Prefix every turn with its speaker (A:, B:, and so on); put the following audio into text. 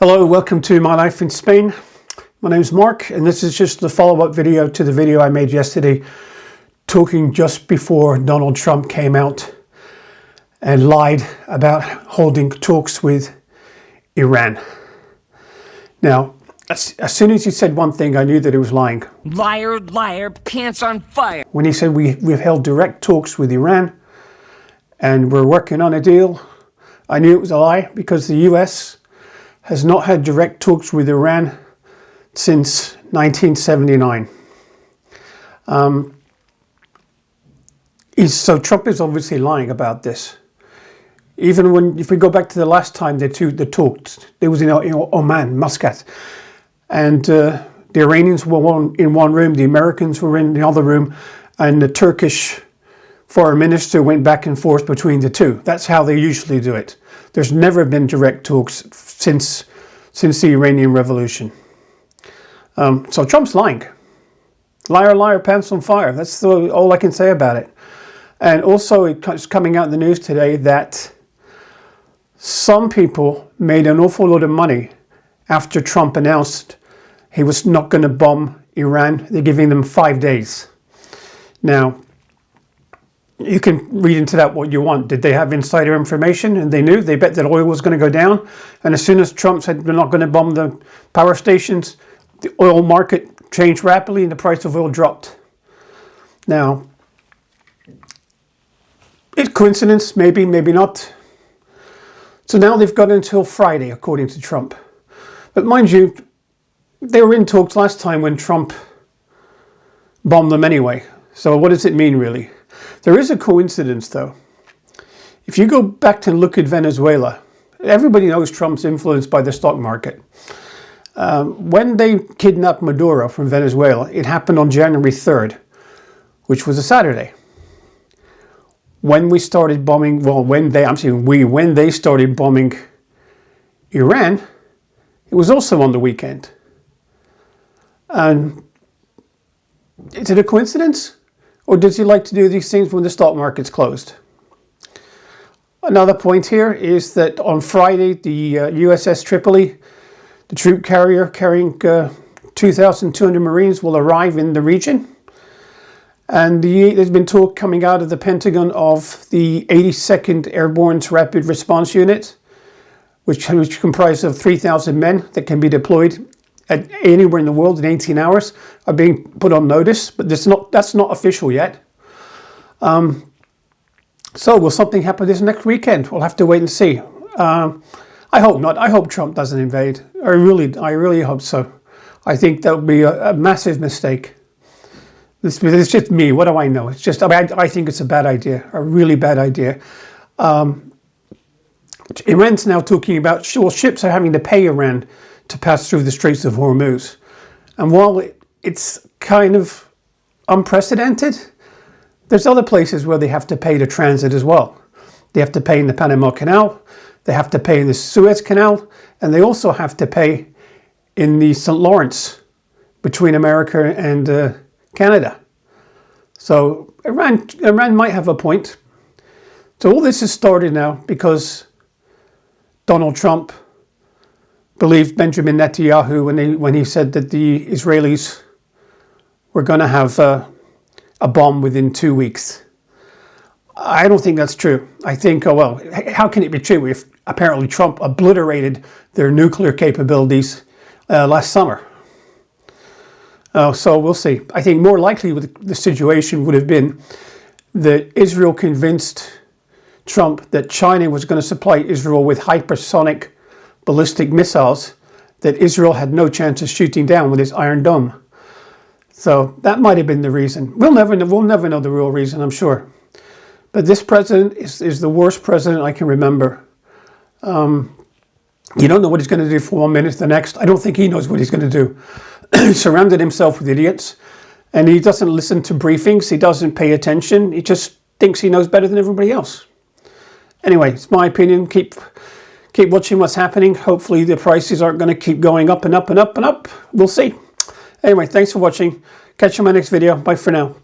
A: Hello, welcome to My Life in Spain. My name's Mark, and this is just the follow-up video to the video I made yesterday talking just before Donald Trump came out and lied about holding talks with Iran. Now, as soon as he said one thing, I knew that he was lying.
B: Liar, liar, pants on fire.
A: When he said we've held direct talks with Iran and we're working on a deal, I knew it was a lie because the US has not had direct talks with Iran since 1979. So Trump is obviously lying about this. Even if we go back to the last time they talked, it was in Oman, Muscat, and the Iranians were in one room, the Americans were in the other room, and the Turkish foreign minister went back and forth between the two. That's how they usually do it. There's never been direct talks since the Iranian Revolution. So Trump's lying. Liar, liar, pants on fire. That's all I can say about it. And also it's coming out in the news today that some people made an awful lot of money after Trump announced he was not going to bomb Iran. They're giving them 5 days. Now, you can read into that what you want. Did they have insider information and they knew? They bet that oil was going to go down. And as soon as Trump said we're not going to bomb the power stations, the oil market changed rapidly and the price of oil dropped. Now, it's coincidence, maybe, maybe not. So now they've got until Friday, according to Trump. But mind you, they were in talks last time when Trump bombed them anyway. So what does it mean, really? There is a coincidence, though. If you go back to look at Venezuela, everybody knows Trump's influenced by the stock market. When they kidnapped Maduro from Venezuela, it happened on January 3rd, which was a Saturday. When we started bombing, when they started bombing Iran, it was also on the weekend. And is it a coincidence? Or does he like to do these things when the stock market's closed? Another point here is that on Friday, the USS Tripoli, the troop carrier carrying 2,200 Marines, will arrive in the region. And there's been talk coming out of the Pentagon of the 82nd Airborne Rapid Response Unit, which comprises of 3,000 men that can be deployed at anywhere in the world in 18 hours, are being put on notice, but that's not official yet. So will something happen this next weekend? We'll have to wait and see. I hope not. I hope Trump doesn't invade. I really hope so. I think that would be a massive mistake. This is just me. What do I know? It's just, I think it's a bad idea, a really bad idea. Iran's now talking about, ships are having to pay Iran to pass through the Straits of Hormuz. And while it's kind of unprecedented, there's other places where they have to pay to transit as well. They have to pay in the Panama Canal, they have to pay in the Suez Canal, and they also have to pay in the St. Lawrence between America and Canada. So Iran might have a point. So all this has started now because Donald Trump believed Benjamin Netanyahu when he said that the Israelis were going to have a bomb within 2 weeks. I don't think that's true. I think, how can it be true if apparently Trump obliterated their nuclear capabilities last summer? So we'll see. I think more likely the situation would have been that Israel convinced Trump that China was going to supply Israel with hypersonic ballistic missiles that Israel had no chance of shooting down with its Iron Dome. So that might have been the reason. We'll never know the real reason, I'm sure. But this president is the worst president I can remember. You don't know what he's going to do for 1 minute to the next. I don't think he knows what he's going to do. He surrounded himself with idiots, and he doesn't listen to briefings. He doesn't pay attention. He just thinks he knows better than everybody else. Anyway, it's my opinion. Keep watching what's happening. Hopefully the prices aren't going to keep going up and up and up and up. We'll see. Anyway, thanks for watching. Catch you in my next video. Bye for now.